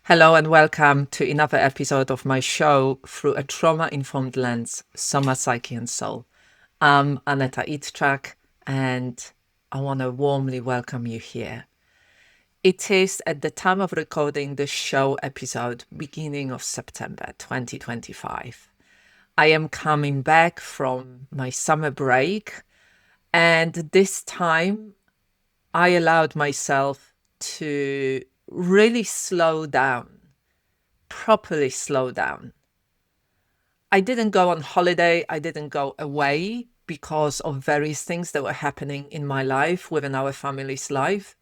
Hello and welcome to another episode of my show through a trauma-informed lens, Soma, Psyche and Soul. I'm Aneta Itchak and I want to warmly welcome you here. It is at the time of recording the show episode, beginning of September 2025. I am coming back from my summer break, and this time I allowed myself to really slow down, properly slow down. I didn't go on holiday. I didn't go away because of various things that were happening in my life, within our family's life.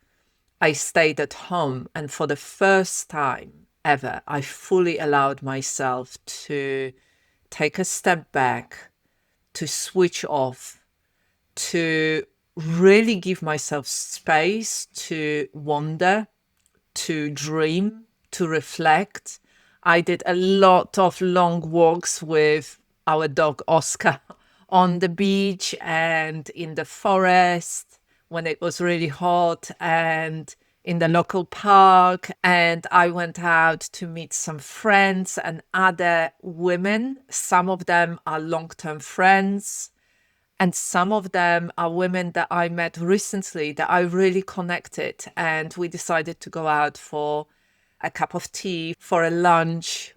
I stayed at home, and for the first time ever, I fully allowed myself to take a step back, to switch off, to really give myself space to wander, to dream, to reflect. I did a lot of long walks with our dog Oscar on the beach and in the forest when it was really hot, and in the local park. And I went out to meet some friends and other women. Some of them are long-term friends, and some of them are women that I met recently that I really connected. And we decided to go out for a cup of tea, for a lunch,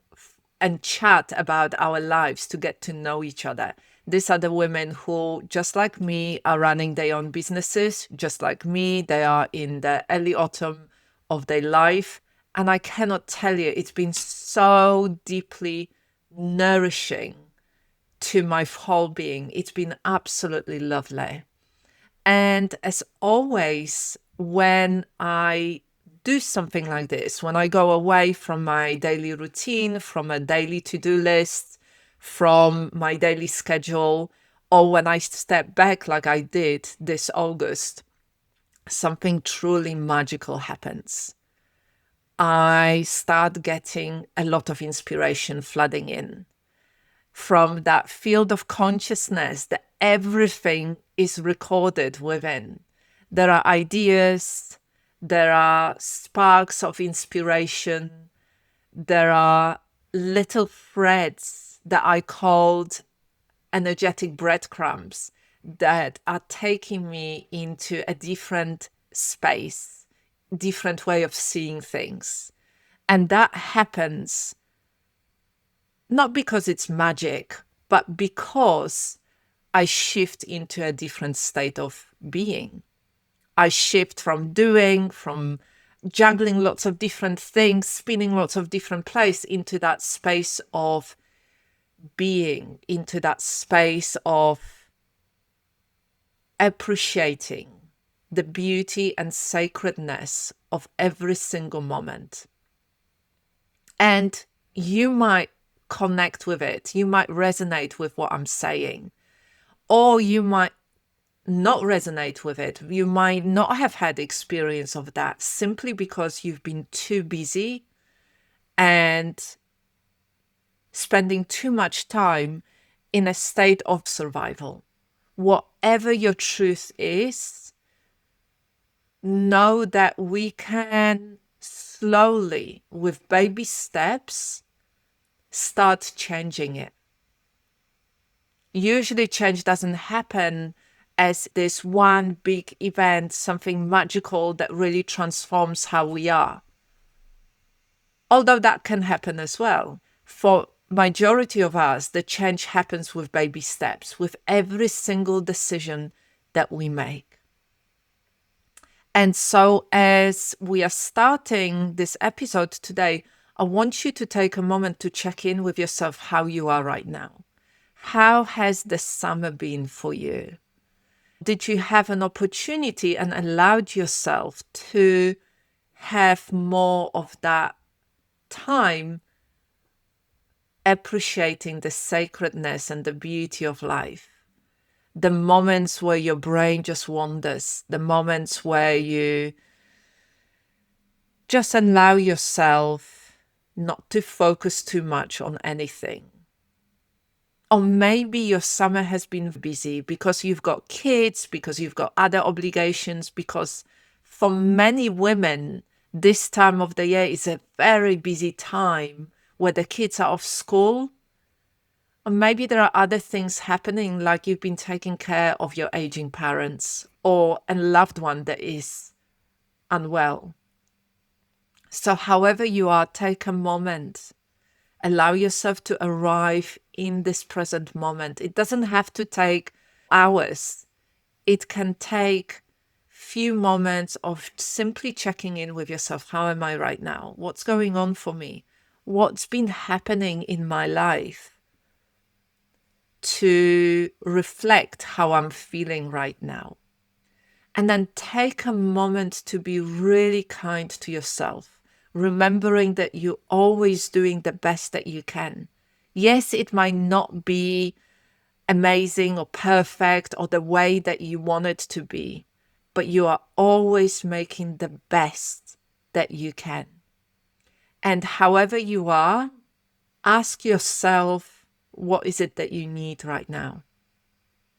and chat about our lives, to get to know each other. These are the women who, just like me, are running their own businesses. Just like me, they are in the early autumn of their life. And I cannot tell you, it's been so deeply nourishing to my whole being. It's been absolutely lovely. And as always, when I do something like this, when I go away from my daily routine, from a daily to-do list, from my daily schedule, or when I step back like I did this August, something truly magical happens. I start getting a lot of inspiration flooding in from that field of consciousness that everything is recorded within. There are ideas, there are sparks of inspiration, there are little threads that I called energetic breadcrumbs that are taking me into a different space, different way of seeing things. And that happens not because it's magic, but because I shift into a different state of being. I shift from doing, from juggling lots of different things, spinning lots of different places, into that space of being, into that space of appreciating the beauty and sacredness of every single moment. And you might connect with it. You might resonate with what I'm saying, or you might not resonate with it. You might not have had experience of that simply because you've been too busy and spending too much time in a state of survival. Whatever your truth is, know that we can slowly, with baby steps, start changing it. Usually change doesn't happen as this one big event, something magical that really transforms how we are. Although that can happen as well. For majority of us, the change happens with baby steps, with every single decision that we make. And so as we are starting this episode today, I want you to take a moment to check in with yourself how you are right now. How has the summer been for you? Did you have an opportunity and allowed yourself to have more of that time appreciating the sacredness and the beauty of life? The moments where your brain just wanders, the moments where you just allow yourself not to focus too much on anything. Or maybe your summer has been busy because you've got kids, because you've got other obligations, because for many women, This time of the year is a very busy time where the kids are off school. Or maybe there are other things happening, like you've been taking care of your aging parents or a loved one that is unwell. So however you are, take a moment. Allow yourself to arrive in this present moment. It doesn't have to take hours. It can take few moments of simply checking in with yourself. How am I right now? What's going on for me? What's been happening in my life to reflect how I'm feeling right now? And then take a moment to be really kind to yourself, remembering that you're always doing the best that you can. Yes, it might not be amazing or perfect or the way that you want it to be, but you are always making the best that you can. And however you are, ask yourself, what is it that you need right now?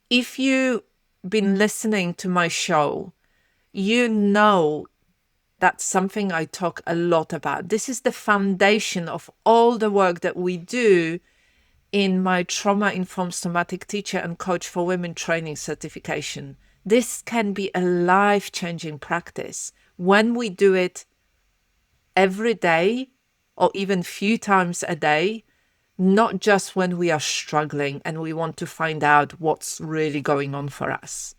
If you've been listening to my show, you know that's something I talk a lot about. This is the foundation of all the work that we do in my trauma-informed somatic teacher and coach for women training certification. This can be a life-changing practice when we do it every day or even few times a day, not just when we are struggling and we want to find out what's really going on for us.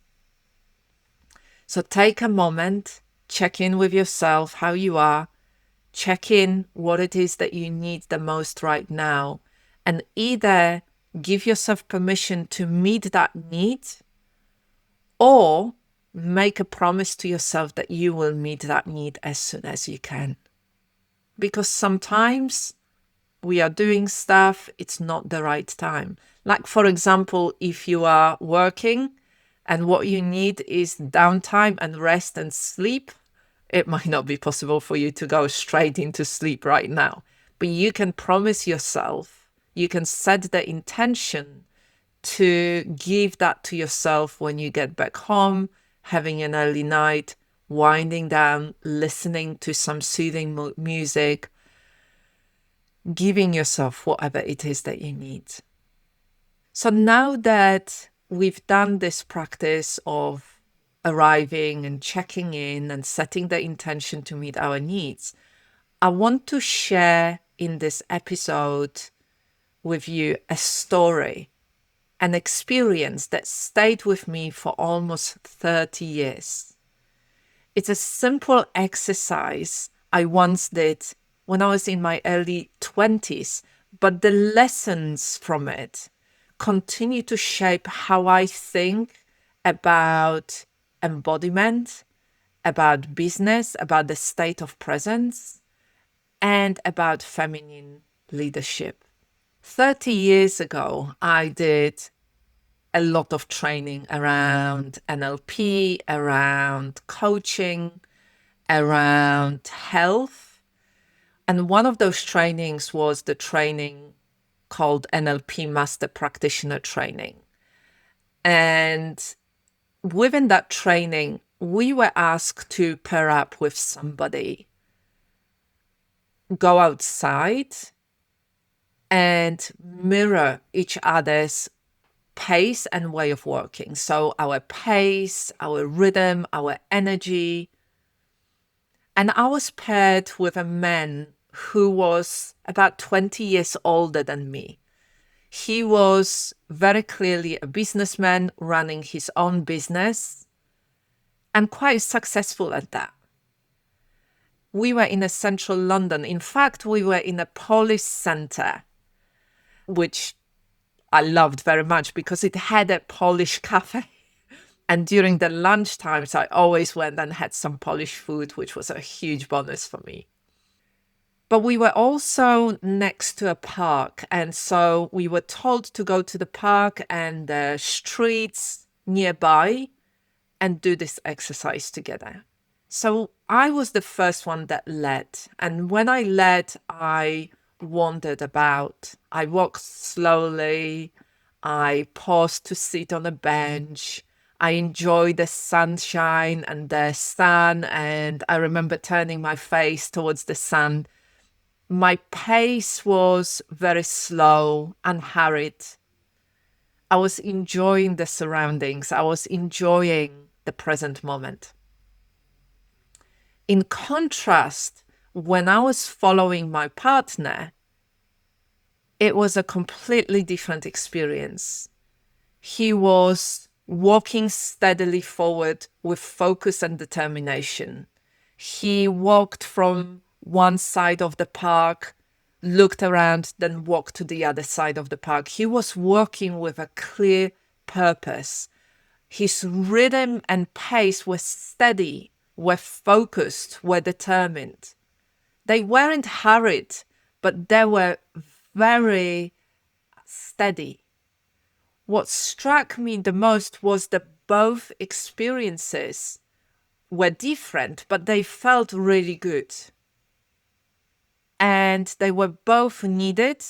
So take a moment, check in with yourself, how you are, check in what it is that you need the most right now, and either give yourself permission to meet that need or make a promise to yourself that you will meet that need as soon as you can. Because sometimes we are doing stuff, it's not the right time. Like, for example, if you are working and what you need is downtime and rest and sleep, it might not be possible for you to go straight into sleep right now. But you can promise yourself, you can set the intention to give that to yourself when you get back home, having an early night, winding down, listening to some soothing music, giving yourself whatever it is that you need. So now that we've done this practice of arriving and checking in and setting the intention to meet our needs, I want to share in this episode with you a story, an experience that stayed with me for almost 30 years. It's a simple exercise I once did when I was in my early 20s, but the lessons from it continue to shape how I think about embodiment, about business, about the state of presence, and about feminine leadership. 30 years ago, I did a lot of training around NLP, around coaching, around health. And one of those trainings was the training called NLP Master Practitioner training. And within that training, we were asked to pair up with somebody, go outside and mirror each other's pace and way of working. So our pace, our rhythm, our energy. And I was paired with a man who was about 20 years older than me. He was very clearly a businessman running his own business and quite successful at that. We were in a central London. In fact, we were in a Polish center, which I loved very much because it had a Polish cafe. And during the lunch times, I always went and had some Polish food, which was a huge bonus for me. But we were also next to a park. And so we were told to go to the park and the streets nearby and do this exercise together. So I was the first one that led. And when I led, I wandered about. I walked slowly. I paused to sit on a bench. I enjoy the sunshine and the sun. And I remember turning my face towards the sun. My pace was very slow and hurried. I was enjoying the surroundings. I was enjoying the present moment. In contrast, when I was following my partner, it was a completely different experience. He was walking steadily forward with focus and determination. He walked from one side of the park, looked around, then walked to the other side of the park. He was working with a clear purpose. His rhythm and pace were steady, were focused, were determined. They weren't hurried, but they were very steady. What struck me the most was that both experiences were different, but they felt really good. And they were both needed,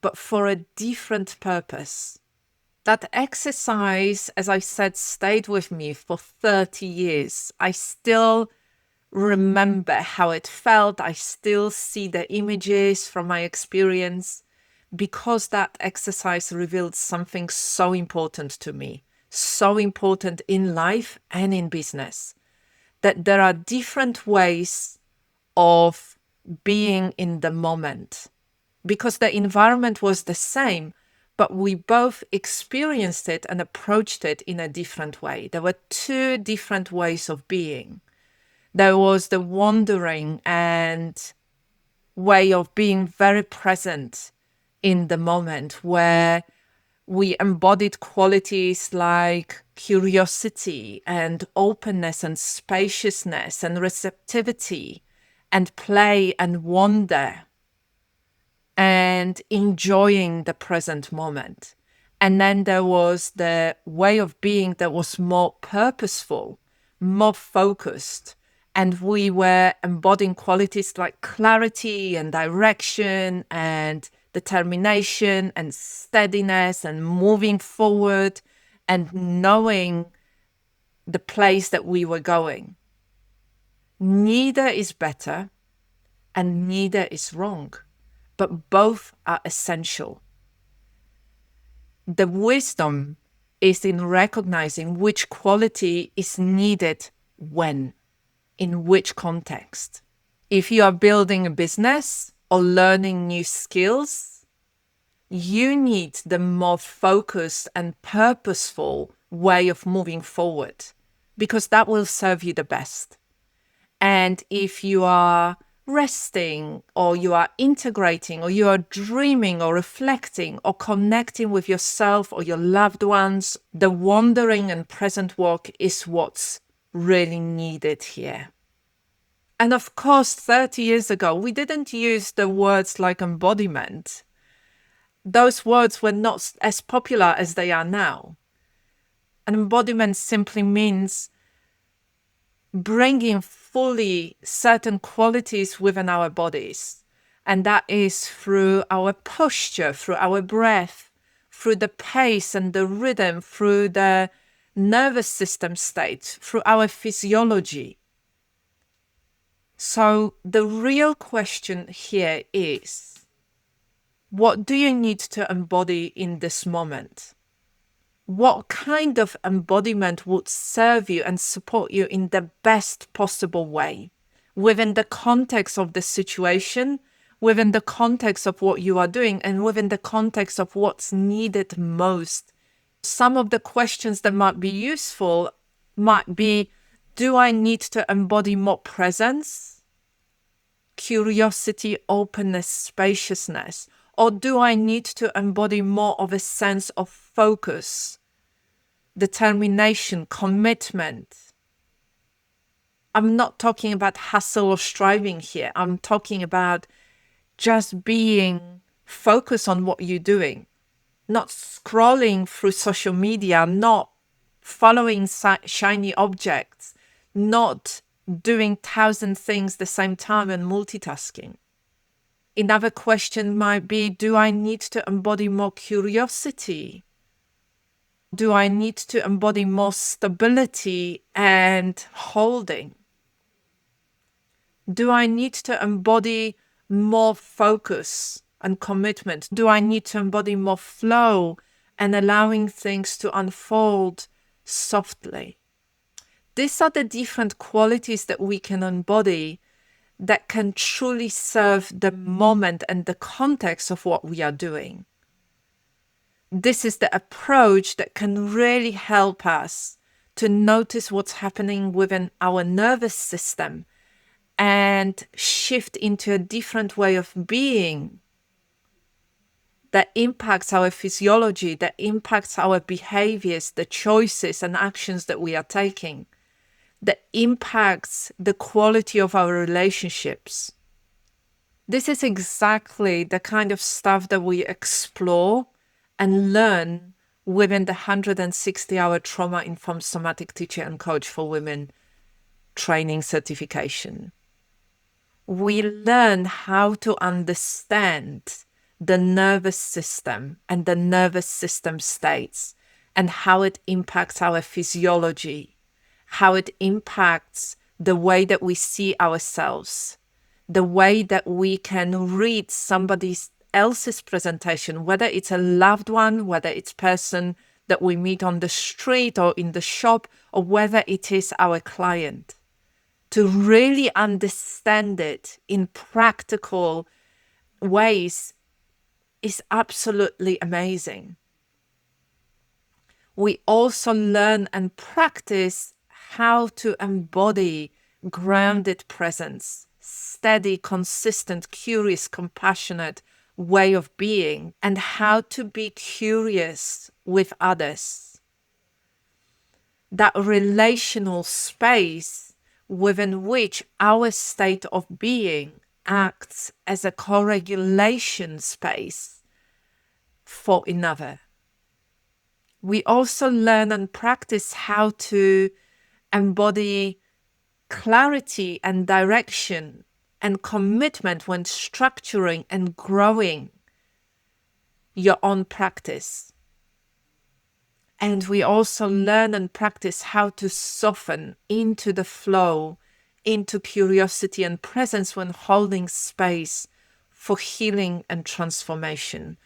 but for a different purpose. That exercise, as I said, stayed with me for 30 years. I still remember how it felt. I still see the images from my experience, because that exercise revealed something so important to me, so important in life and in business, that there are different ways of being in the moment, because the environment was the same, but we both experienced it and approached it in a different way. There were two different ways of being. There was the wandering and way of being very present in the moment, where we embodied qualities like curiosity and openness and spaciousness and receptivity and play and wonder and enjoying the present moment. And then there was the way of being that was more purposeful, more focused. And we were embodying qualities like clarity and direction and determination and steadiness and moving forward and knowing the place that we were going. Neither is better and neither is wrong, but both are essential. The wisdom is in recognizing which quality is needed when, in which context. If you are building a business or learning new skills, you need the more focused and purposeful way of moving forward, because that will serve you the best. And if you are resting, or you are integrating, or you are dreaming or reflecting or connecting with yourself or your loved ones, the wandering and present work is what's really needed here. And of course, 30 years ago, we didn't use the words like embodiment. Those words were not as popular as they are now. An embodiment simply means bringing fully certain qualities within our bodies. And that is through our posture, through our breath, through the pace and the rhythm, through the nervous system state, through our physiology. So the real question here is, what do you need to embody in this moment? What kind of embodiment would serve you and support you in the best possible way, within the context of the situation, within the context of what you are doing, and within the context of what's needed most? Some of the questions that might be useful might be, do I need to embody more presence, curiosity, openness, spaciousness? Or do I need to embody more of a sense of focus, determination, commitment? I'm not talking about hustle or striving here. I'm talking about just being focused on what you're doing, not scrolling through social media, not following shiny objects, not doing 1,000 things at the same time and multitasking. Another question might be, do I need to embody more curiosity, Do I need to embody more stability and holding? Do I need to embody more focus and commitment? Do I need to embody more flow and allowing things to unfold softly? These are the different qualities that we can embody that can truly serve the moment and the context of what we are doing. This is the approach that can really help us to notice what's happening within our nervous system and shift into a different way of being that impacts our physiology, that impacts our behaviors, the choices and actions that we are taking, that impacts the quality of our relationships. This is exactly the kind of stuff that we explore and learn within the 160-hour trauma-informed somatic teacher and coach for women training certification. We learn how to understand the nervous system and the nervous system states and how it impacts our physiology, how it impacts the way that we see ourselves, the way that we can read somebody else's presentation, whether it's a loved one, whether it's person that we meet on the street or in the shop, or whether it is our client. To really understand it in practical ways is absolutely amazing. We also learn and practice how to embody grounded presence, steady, consistent, curious, compassionate way of being, and how to be curious with others. That relational space within which our state of being acts as a co-regulation space for another. We also learn and practice how to embody clarity and direction and commitment when structuring and growing your own practice. And we also learn and practice how to soften into the flow, into curiosity and presence when holding space for healing and transformation,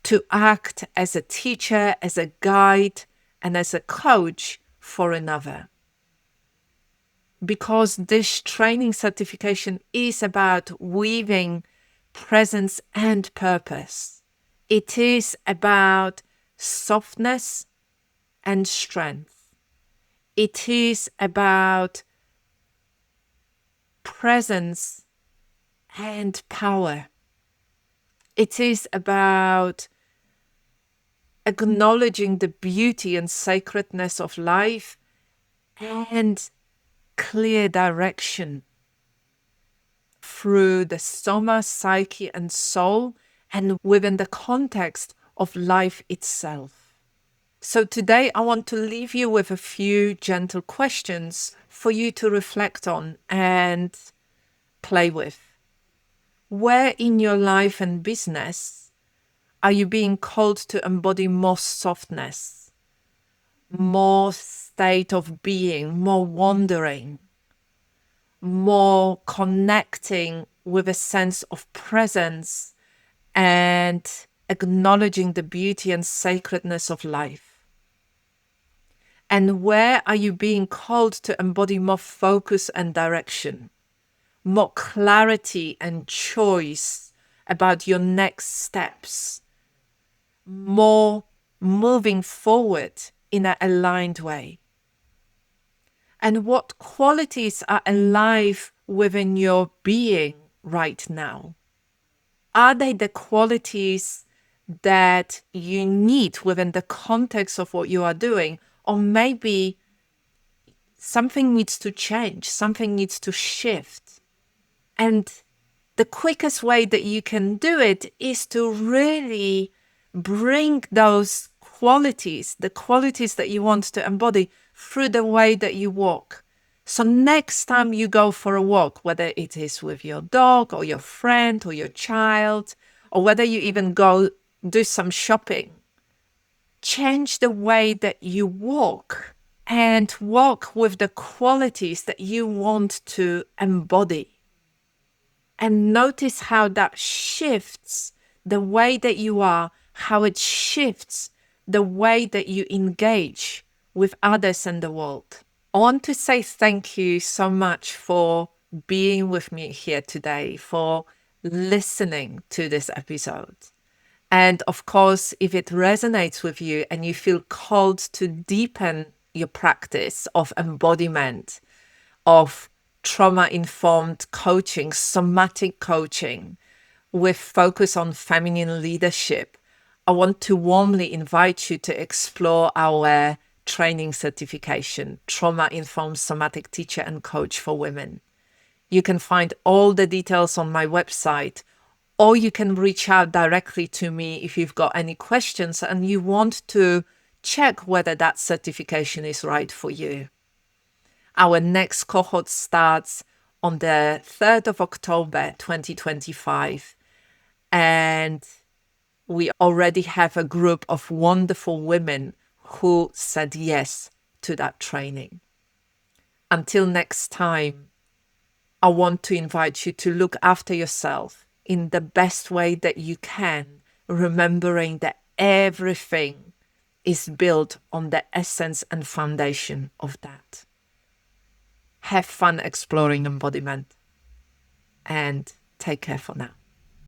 to act as a teacher, as a guide, and as a coach for another. Because this training certification is about weaving presence and purpose. It is about softness and strength. It is about presence and power. It is about acknowledging the beauty and sacredness of life and clear direction through the Soma, Psyche, and Soul, and within the context of life itself. So today I want to leave you with a few gentle questions for you to reflect on and play with. Where in your life and business are you being called to embody more softness, more state of being, more wandering, more connecting with a sense of presence and acknowledging the beauty and sacredness of life? And where are you being called to embody more focus and direction, more clarity and choice about your next steps, more moving forward in an aligned way? And what qualities are alive within your being right now? Are they the qualities that you need within the context of what you are doing? Or maybe something needs to change, something needs to shift. And the quickest way that you can do it is to really bring those qualities, the qualities that you want to embody, through the way that you walk. So next time you go for a walk, whether it is with your dog or your friend or your child, or whether you even go do some shopping, change the way that you walk and walk with the qualities that you want to embody. And notice how that shifts the way that you are, how it shifts the way that you engage with others in the world. I want to say thank you so much for being with me here today, for listening to this episode. And of course, if it resonates with you and you feel called to deepen your practice of embodiment, of trauma-informed coaching, somatic coaching, with focus on feminine leadership, I want to warmly invite you to explore our training certification, Trauma-Informed Somatic Teacher and Coach for Women. You can find all the details on my website, or you can reach out directly to me if you've got any questions and you want to check whether that certification is right for you. Our next cohort starts on the 3rd of October, 2025. And we already have a group of wonderful women who said yes to that training. Until next time, I want to invite you to look after yourself in the best way that you can, remembering that everything is built on the essence and foundation of that. Have fun exploring embodiment and take care for now.